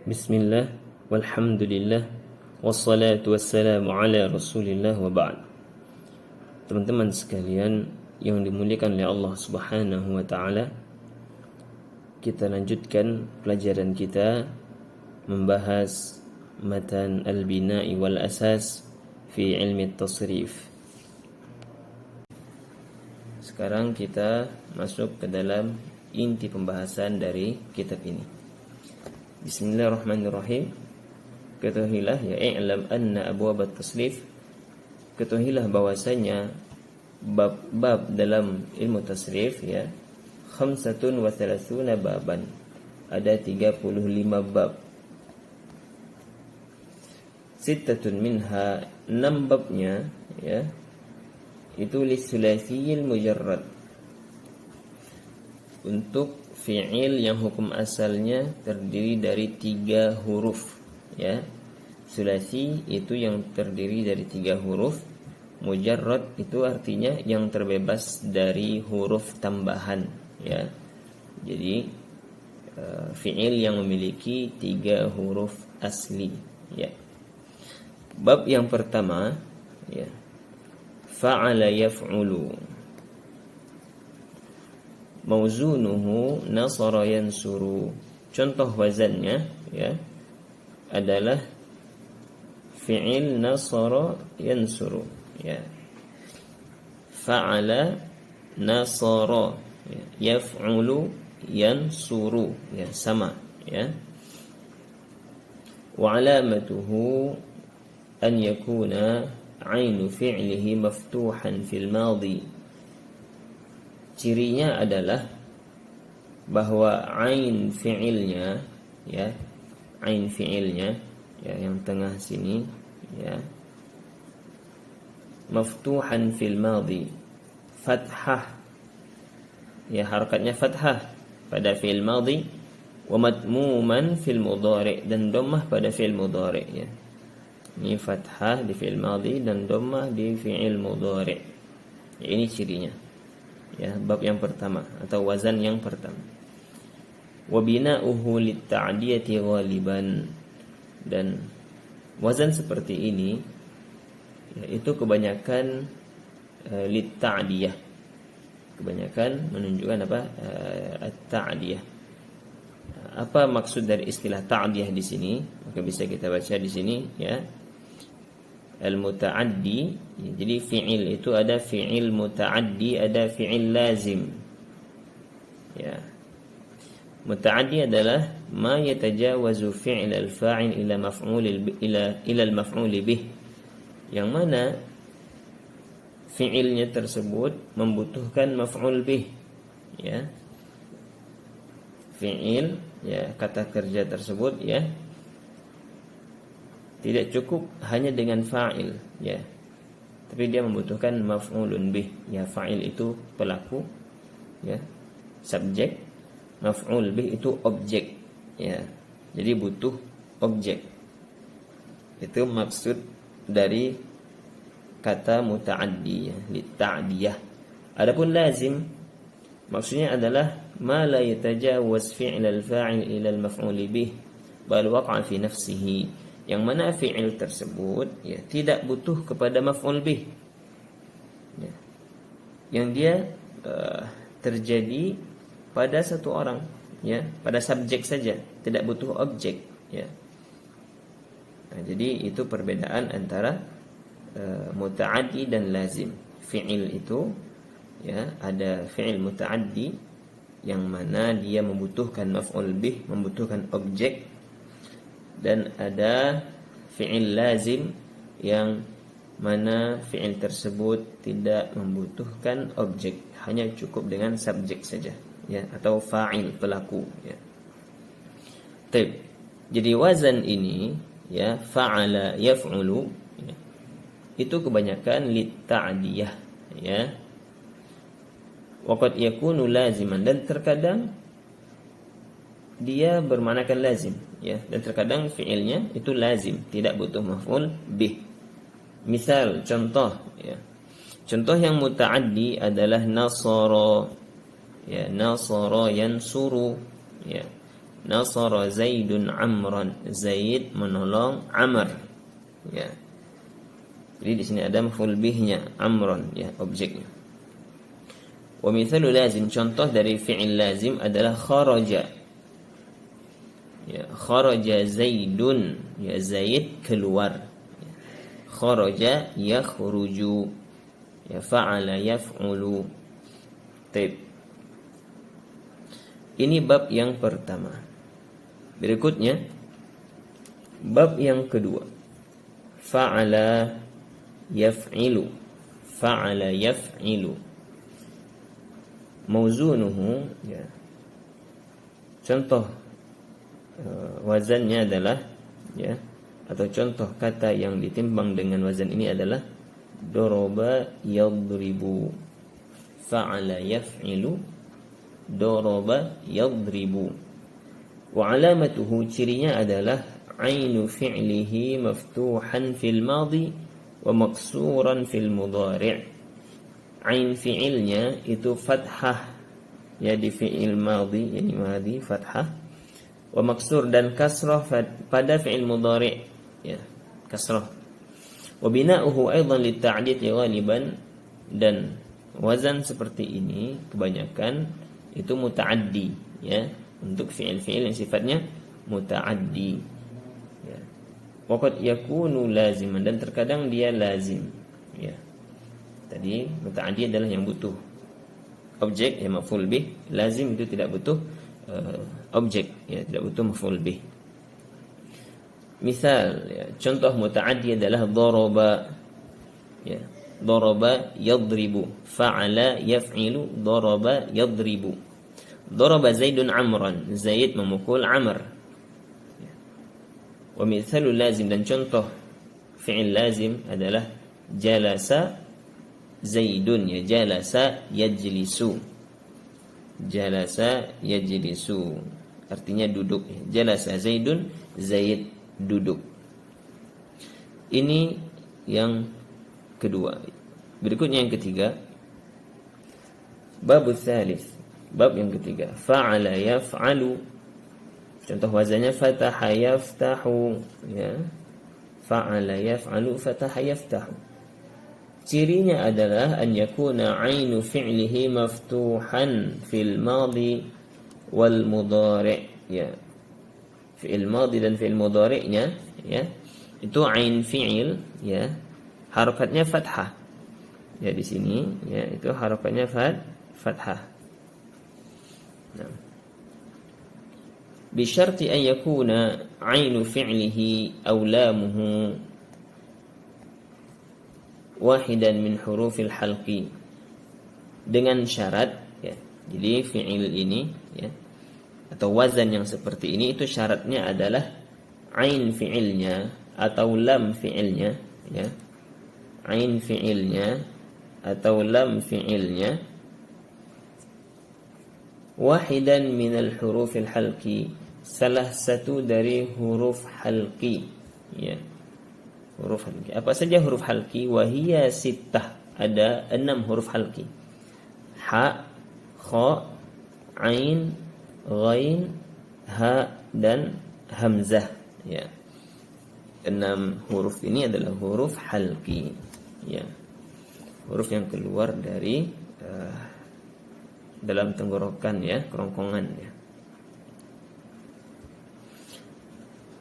Bismillah, walhamdulillah, wassalatu wassalamu ala rasulillah wa ba'd. Teman-teman sekalian yang dimuliakan oleh Allah subhanahu wa ta'ala, kita lanjutkan pelajaran kita membahas matan al-bina'i wal asas fi ilmi tasrif. Sekarang kita masuk ke dalam inti pembahasan dari kitab ini. Bismillahirrahmanirrahim. Ketahuilah ya i'lam anna abwab at-tasrif, ketahuilah bahwasanya bab-bab dalam ilmu tasrif ya 35 baban, ada 35 bab. Sittatun minha, 6 babnya ya itu lis-sulatsiyil mujarrad, untuk fi'il yang hukum asalnya terdiri dari 3 huruf ya. Sulasi itu yang terdiri dari 3 huruf. Mujarrad itu artinya yang terbebas dari huruf tambahan ya. Jadi fi'il yang memiliki 3 huruf asli ya. Bab yang pertama ya, fa'ala yaf'ulu, mauzunuhu nasara yansuru. Contoh wazannya ya adalah fi'il nasara yansuru ya. Fa'ala nasara ya. Yaf'ulu yansuru ya, sama ya. Wa alamatuhu an yakuna 'ainu fi'lihi maftuhan fil madhi, cirinya adalah bahwa ain fi'ilnya ya, ain fi'ilnya ya yang tengah sini ya, maftuhan fil madhi, fathah ya, harakatnya fathah pada fi'il madhi, wa matmuman fil mudhari', dan dhammah pada fi'il mudhari' ya. Ini fathah di fi'il madhi dan dhammah di fi'il mudhari'. Ya, ini cirinya. Ya, bab yang pertama atau wazan yang pertama. Wa bina'uhu lit-ta'diyati ghaliban, dan wazan seperti ini ya, itu kebanyakan lit-ta'diyah, kebanyakan menunjukkan apa? At-ta'diyah. Apa maksud dari istilah ta'diyah di sini? Maka bisa kita baca di sini ya. Al-muta'addi, jadi fi'il itu ada fi'il muta'addi, ada fi'il lazim ya. Muta'addi adalah ma yatajawazu fi'il al-fa'il ila maf'ul ila al-maf'ul bih, yang mana fi'ilnya tersebut membutuhkan maf'ul bih ya. Fi'il ya, kata kerja tersebut ya, tidak cukup hanya dengan fa'il ya, tapi dia membutuhkan maf'ulun bih ya. Fa'il itu pelaku ya, subjek. Maf'ul bih itu objek ya. Jadi butuh objek. Itu maksud dari kata muta'addi ya, lit-ta'diyah. Adapun lazim maksudnya adalah ma la yatajawaz fi'l al-fa'il ila al-maf'ul bih bal waqa'a fi nafsihi, yang mana fi'il tersebut ya tidak butuh kepada maf'ul bih ya, yang dia terjadi pada satu orang ya, pada subjek saja, tidak butuh objek ya. Nah, jadi itu perbedaan antara muta'addi dan lazim. Fi'il itu ya, ada fi'il muta'addi yang mana dia membutuhkan maf'ul bih, membutuhkan objek, dan ada fi'il lazim yang mana fi'il tersebut tidak membutuhkan objek, hanya cukup dengan subjek saja ya, atau fa'il, pelaku ya. Baik. Jadi wazan ini ya, fa'ala yaf'ulu ya, itu kebanyakan lit-ta'diyah ya. Wa qad yakunu laziman, dan terkadang dia bermaknakan lazim ya, dan terkadang fi'ilnya itu lazim, tidak butuh maf'ul bih. Misal, contoh ya, contoh yang muta'addi adalah nasara ya, nasara yansuru ya. nasara Zaidun Amran, Zaid menolong Amr. Ya. Jadi di sini ada maf'ul bihnya, Amran, ya, objeknya. Wa mithalu lazim, contoh dari fi'il lazim adalah kharaja. Ya, kharaja Zaidun, ya, Zaid keluar. Ya. Kharaja yakhruju, ya, fa'ala yaf'ulu. Taib. Ini bab yang pertama. Berikutnya bab yang kedua. Fa'ala yaf'ilu. Fa'ala yaf'ilu. Mauzunuhu, ya. Contoh wazannya adalah, ya, atau contoh kata yang ditimbang dengan wazan ini adalah doroba yadribu. Fa'ala yaf'ilu, doroba yadribu. Wa alamatuhu, cirinya adalah ainu fi'lihi maftuhan fil madi wa maksuran fil mudhari'. Ain fi'ilnya itu fathah, ya, di fi'il madi, yani madi fathah, wa maksur dan kasrah pada fi'il mudhari', ya, kasrah. Wa bina'uhu aidan lita'did ghaliban, dan wazan seperti ini kebanyakan itu muta'addi, ya, untuk fi'il-fi'il yang sifatnya muta'addi, ya. Waqad yakunu laziman, dan terkadang dia lazim, ya. Tadi muta'addi adalah yang butuh objek, ya, maf'ul bih. Lazim itu tidak butuh objek, ya, tidak butuh maf'ul bih. Misal, ya, contoh muta'addi adalah daraba, ya, daraba yadribu. Fa'ala yaf'ilu, daraba yadribu. Daraba Zaidun Amran, Zaid memukul Amr. Wa mithalu lazim, dan contoh fi'il lazim adalah jalasa Zaidun, ya, jalasa yajlisu. Jalasa yajlisu artinya duduk, ya. Jalasa Zaidun, Zaid duduk. Ini yang kedua. Berikutnya yang ketiga, bab tsalits, bab yang ketiga, fa'ala yaf'alu. Contoh wazannya fataha yaftahu, ya. Fa'ala yaf'alu, fataha yaftahu. Cirinya adalah an yakuna ainu fi'lihi maftuhan fil madi wal mudhari', ya. Fi'il madi dan fi'il mudhari'nya, ya, itu ain fi'il, ya, harokatnya fathah. Ya, di sini, ya, itu harokatnya fathah. Nah. Bisyarti an yakuna ainu fi'lihi aw lamuhu wahidan min hurufil halqi, dengan syarat, ya. Jadi fi'il ini, ya, atau wazan yang seperti ini itu syaratnya adalah ain fi'ilnya atau lam fi'ilnya, ya. Ain fi'ilnya atau lam fi'ilnya wahidan minal hurufil halqi, salah satu dari huruf halqi, ya. Huruf halqi. Apa saja huruf halqi? Wahiyya sittah, ada 6 huruf halqi. Ha, kha, ain, ghain, ha, dan hamzah, ya. 6 huruf ini adalah huruf halqi, ya. Huruf yang keluar dari dalam tenggorokan, ya, kerongkongan, ya.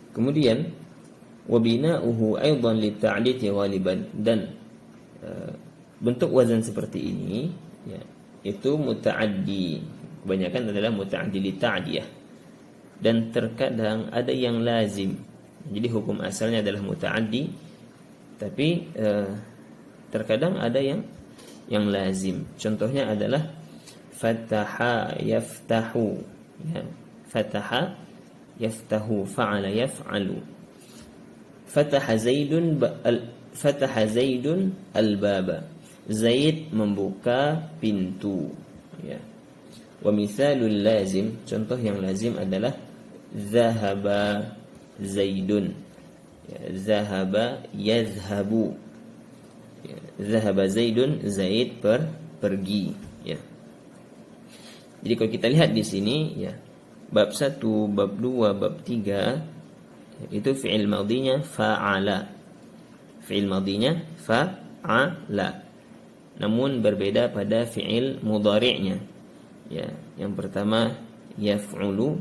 Kemudian wabina'uhu aidan lita'diti ghaliban, dan bentuk wazan seperti ini, ya, itu muta'addi, kebanyakan adalah muta'addi lita'diyah, dan terkadang ada yang lazim. Jadi hukum asalnya adalah muta'addi, tapi terkadang ada yang lazim. Contohnya adalah fataha yaftahu, ya. Fataha yaftahu, fa'ala yaf'alu. Fataha Zaidun al-baba, Zaid membuka pintu, ya. Wa mithalul lazim, contoh yang lazim adalah zahaba Zaidun, ya. Zahaba yazhabu, ya. Zahaba Zaidun, Zaid pergi, ya. Jadi kalau kita lihat di sini, ya, bab 1, bab 2, bab 3 itu fi'il madhinya fa'ala. Fi'il madhinya fa'ala. Namun berbeda pada fi'il mudhari'nya. Ya, yang pertama yaf'ulu,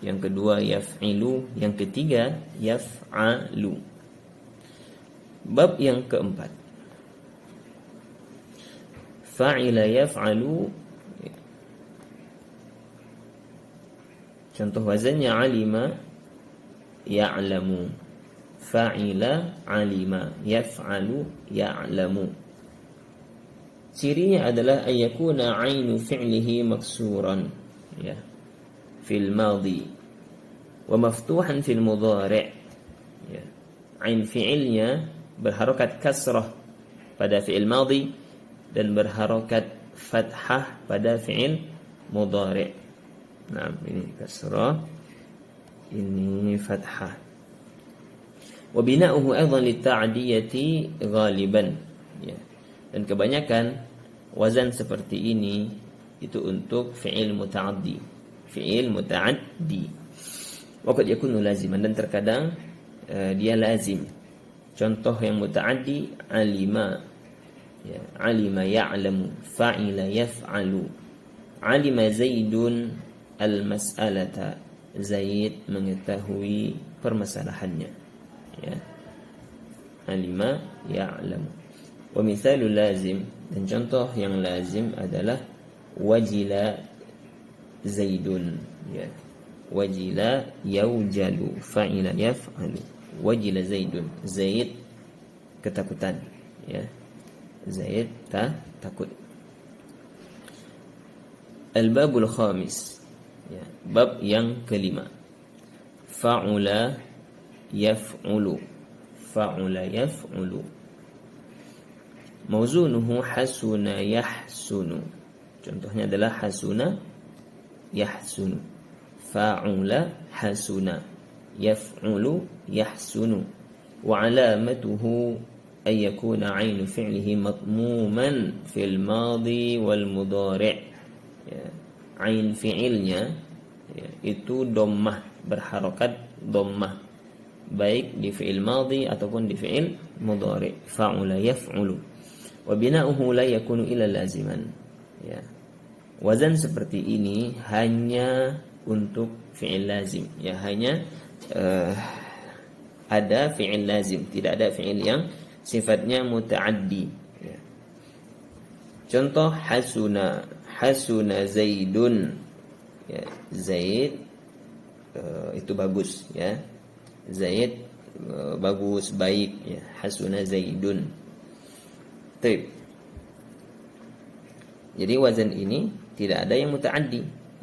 yang kedua yaf'ilu, yang ketiga yaf'alu. Bab yang keempat, fa'ila yaf'alu. Contoh wazannya alima ya'lamu. Fa'ila alima, yaf'alu ya'lamu. Cirinya adalah ayyakuna ainu fi'lihi maksuran, ya, fil madhi wa maftuhan fil mudhari'. Ya. Ain fi'ilnya berharokat kasrah pada fi'il madhi dan berharokat fathah pada fi'il mudhari'. Nah, ini kasrah, ini fathah. Wa bina'uhu aidan lita'diyati ghaliban. Ya. Dan kebanyakan wazan seperti ini itu untuk fi'il muta'addi. Fi'il muta'addi. Wa qad yakunu laziman, dan terkadang dia lazim. Contoh yang muta'addi alima, ya, alima ya'lamu, fa'ila yaf'alu. Alima Zaidun al-mas'alata, Zaid mengetahui permasalahannya, ya. Alima ya'lamu. Wa mithalul lazim, dan contoh yang lazim adalah wajila Zaidun, ya. Wajila yaujalu, fa'ila yaf'alu. Wajila Zaidun, Zaid ketakutan, ya. Zaid takut. Al-babul khamis, ya, bab yang kelima, fa'ula yaf'ulu. Fa'ula yaf'ulu. Mauzunuhu hasuna yahsunu. Contohnya adalah hasuna yahsunu. Fa'ula hasuna, yaf'ulu yahsunu. Wa alamatuhu ay yakuna 'ainu fi'lihi matmuman fil madhi wal mudhari'. Ya, ain fi'ilnya, ya, itu dhammah, berharokat dhammah, baik di fi'il madhi ataupun di fi'il mudhari'. Fa'ula yaf'ulu. Wa bina'uhu la yakunu illa laziman. Ya. Wazan seperti ini hanya untuk fi'il lazim, ya, hanya ada fi'il lazim, tidak ada fi'il yang sifatnya muta'addi, ya. Contoh hasuna, hasuna Zaidun, ya, Zaid itu bagus, ya. Zaid bagus, baik, ya. Hasuna Zaidun. Baik. Jadi wazan ini tidak ada yang muta'addi,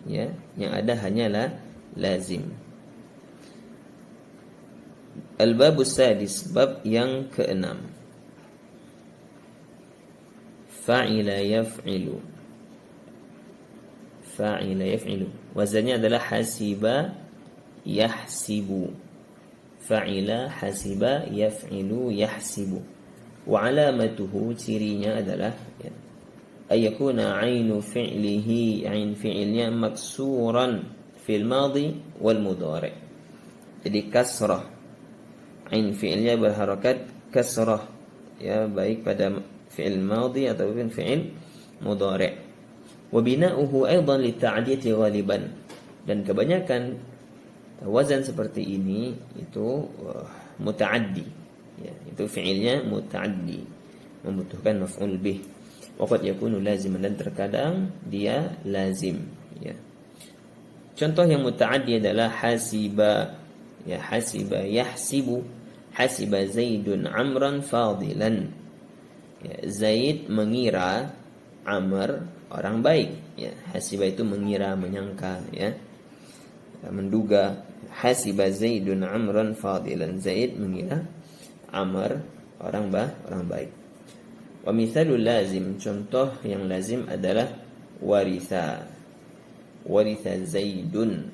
ya, yang ada hanyalah lazim. Al-babus sadis, bab yang keenam, fa'ila yaf'ilu. Fa'ila yaf'ilu, wazannya adalah hasiba yahsibu. Fa'ila hasiba yaf'ilu yahsibu. Wa alamatuhu, cirinya adalah, ya, ayakuna ainu fi'lihi, ain fi'ilnya maksuran fil madhi wal mudhari'. Jadi kasrah, ain fi'ilnya berharakat kasrah, ya, baik pada fi'il madhi ataupun fi'il mudhari'. Wa bina'uhu aidan lita'diyati ghaliban, dan kebanyakan wazan seperti ini itu muta'addi, ya, itu fi'ilnya muta'addi, membutuhkan maf'ul bih. Waqad yakunu laziman, dan terkadang dia lazim, ya. Contoh yang muta'addi adalah hasiba, ya, hasiba yahsibu. Hasiba Zaidun Amran fadilan, ya, Zaid mengira Amr orang baik, ya. Hasiba itu mengira, menyangka, ya, menduga. Hasiba Zaidun Amran fadilan, Zaid mengira Amr orang baik. Wa mithalul lazim, contoh yang lazim adalah waritha. Waritha Zaidun,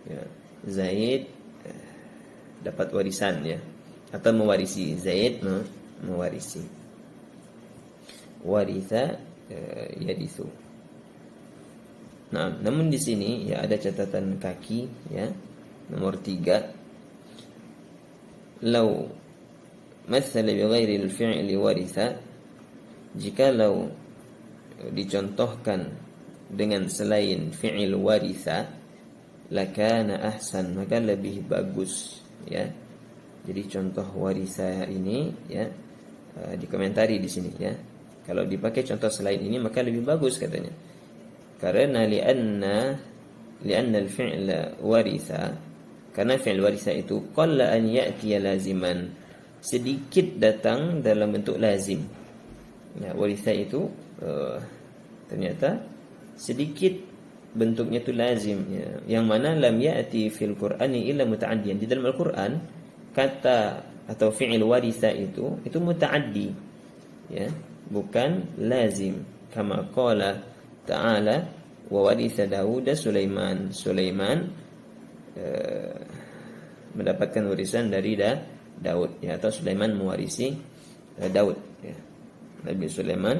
ya, Zaid dapat warisan, ya, atau mewarisi. Zaid mewarisi. Waritha yadithu. Nah, namun di sini ya ada catatan kaki ya. Nomor 3. Lau mathala bi ghairi al-fi'li waritha, jikalau dicontohkan dengan selain fi'il waritha, lakana ahsan, maka lebih bagus ya. Jadi contoh waritha ini ya dikomentari di sini ya. Kalau dipakai contoh selain ini maka lebih bagus katanya. Karena lianna al-fi'la waritha, karena fi'il waritha itu qalla an ya'tiya laziman, sedikit datang dalam bentuk lazim. Ya, waritha itu ternyata sedikit bentuknya itu lazim ya. Yang mana lam ya'ti fil Qur'ani illa muta'addiyan. Di dalam Al-Qur'an kata atau fi'il waritha itu muta'addi ya, bukan lazim. Kama qala ta'ala wa waritha Daud Sulaiman. Sulaiman mendapatkan warisan dari Daud ya, atau Sulaiman mewarisi Daud ya. Nabi Sulaiman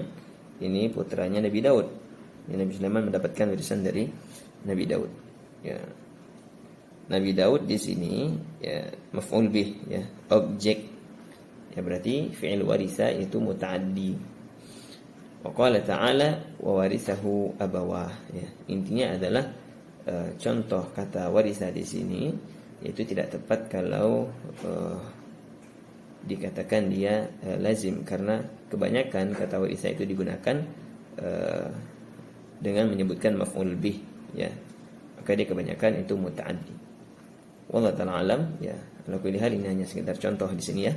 ini putranya Nabi Daud. Ya, Nabi Sulaiman mendapatkan warisan dari Nabi Daud ya. Nabi Daud di sini ya maf'ul bih ya, objek ya, berarti fi'il waritha itu muta'addi. Wa qala ta'ala wa warithahu abawah ya. Intinya adalah contoh kata waritha di sini itu tidak tepat kalau dikatakan dia lazim, karena kebanyakan kata waritha itu digunakan dengan menyebutkan maf'ul bih ya, maka dia kebanyakan itu muta'addi. Wallahu ta'ala alam ya. Ala kulli hal, ini hanya sekedar contoh di sini ya.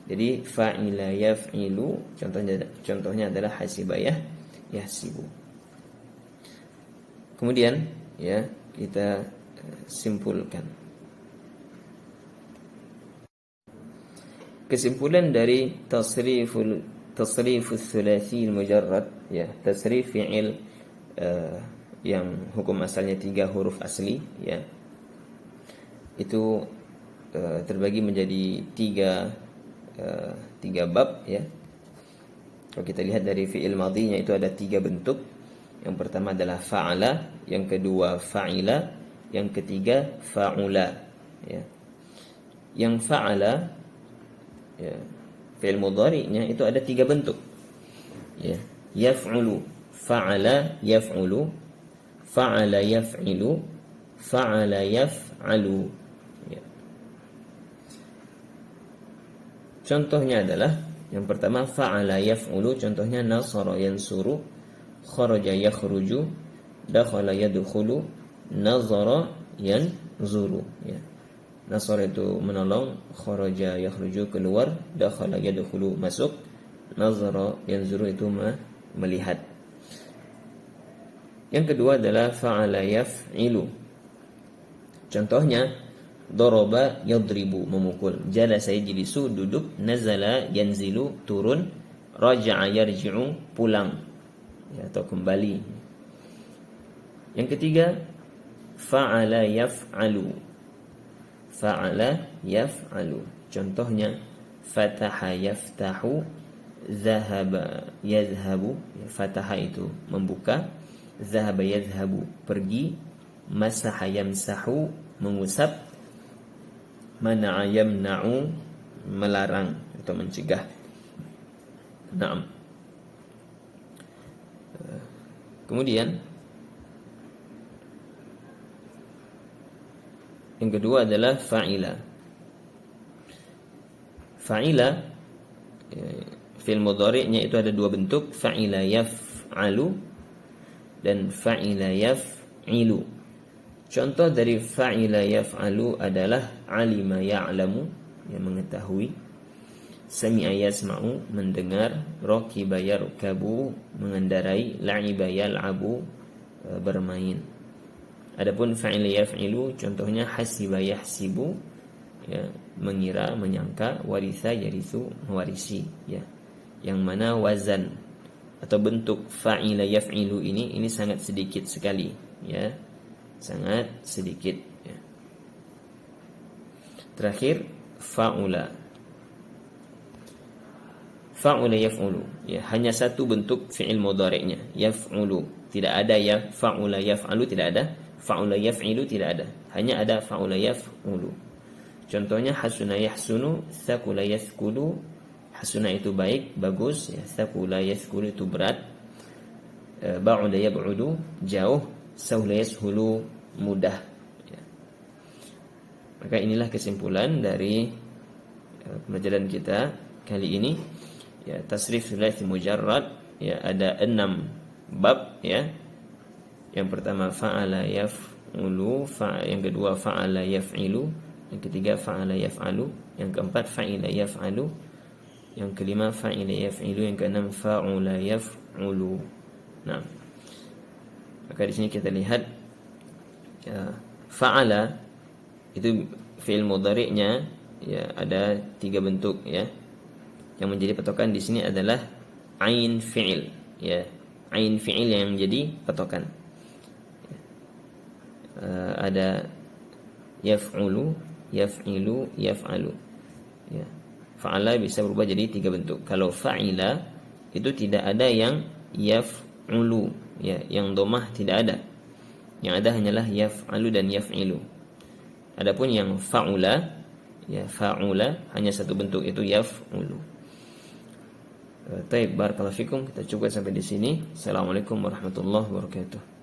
Jadi fa'ila yaf'ilu contohnya adalah hasibayah yahsibu. Kemudian ya kita simpulkan. Kesimpulan dari tasrifus thulathi mujarrad ya, tasrif fi'il yang hukum asalnya 3 huruf asli ya, itu terbagi menjadi 3 bab ya. Kalau kita lihat dari fi'il madhinya itu ada 3 bentuk. Yang pertama adalah fa'ala, yang kedua fa'ila, yang ketiga fa'ula ya. Yang fa'ala ya, fi'il mudhari'nya itu ada 3 bentuk ya. Yaf'ulu, fa'ala yaf'ulu, fa'ala yaf'ilu, fa'ala yaf'alu ya. Contohnya adalah yang pertama fa'ala yaf'ulu, contohnya nasara yansuru, kharaja yakhruju, dakhala yadkhulu, nazara yanzuru ya. Nasara itu menolong, kharaja yakhruju keluar, dakhala yadkhulu masuk, nazara yanzuru itu melihat. Yang kedua adalah fa'ala yaf'ilu. Contohnya daraba yadribu, memukul, jalasa yajlisu, duduk, nazala yanzilu, turun, raja'a yarji'u, pulang ya, atau kembali. Yang ketiga fa'ala yaf'alu. Fa'ala yaf'alu. Contohnya fataha yaftahu, zahaba yazhabu. Fataha itu membuka, zahaba yazhabu pergi, masaha yamsahu mengusap, mana'a yamna'u melarang atau mencegah. Naam. Kemudian yang kedua adalah fa'ila. Fa'ila fi'il mudhari'nya itu ada 2 bentuk, fa'ila yaf'alu dan fa'ila yaf'ilu. Contoh dari fa'ila yaf'alu adalah alima ya'lamu, yang mengetahui, sami'a yasma'u mendengar, raqiba yarkabu mengendarai, la'iba yal'abu bermain. Adapun fa'ila yaf'ilu contohnya hasiba yahsibu ya, mengira, menyangka, waritha yarithu mewarisi ya. Yang mana wazan atau bentuk fa'ila yaf'ilu ini sangat sedikit sekali ya, sangat sedikit ya. Terakhir fa'ula. Fa'ula yaf'ulu, ya, hanya satu bentuk fi'il mudhari'nya, yaf'ulu. Tidak ada ya fa'ula yaf'alu, tidak ada. Fa'ula yaf'ilu, tidak ada. Hanya ada fa'ula yaf'ulu. Contohnya hasuna yahsunu, thaqula yathqulu. Hasuna itu baik, bagus, ya. Thaqula yathqulu itu berat. Ba'uda yab'udu, jauh. Sahula yashulu, mudah, ya. Maka inilah kesimpulan dari pelajaran kita kali ini, ya, tasrif thulathi mujarrad, ya, ada 6 bab, ya. Yang pertama fa'ala yaf'ulu, yang kedua fa'ala yaf'ilu, yang ketiga fa'ala yaf'alu, yang keempat fa'ila yaf'alu, yang kelima fa'ila yaf'ilu, yang keenam fa'ula yaf'ulu. Nah, maka di sini kita lihat, ya, fa'ala itu fi'il mudhari'nya, ya, ada 3 bentuk, ya. Yang menjadi patokan di sini adalah ain fi'il, ya. Ain fi'il yang menjadi patokan. Ada yaf'ulu, yaf'ilu, yaf'alu, ya. Fa'ala bisa berubah jadi 3 bentuk. Kalau fa'ila itu tidak ada yang yaf'ulu, ya, yang domah tidak ada. Yang ada hanyalah yaf'alu dan yaf'ilu. Adapun yang fa'ula, ya, fa'ula hanya satu bentuk, itu yaf'ulu. Baik, barakallahu fikum. Kita cukup sampai di sini. Assalamualaikum warahmatullahi wabarakatuh.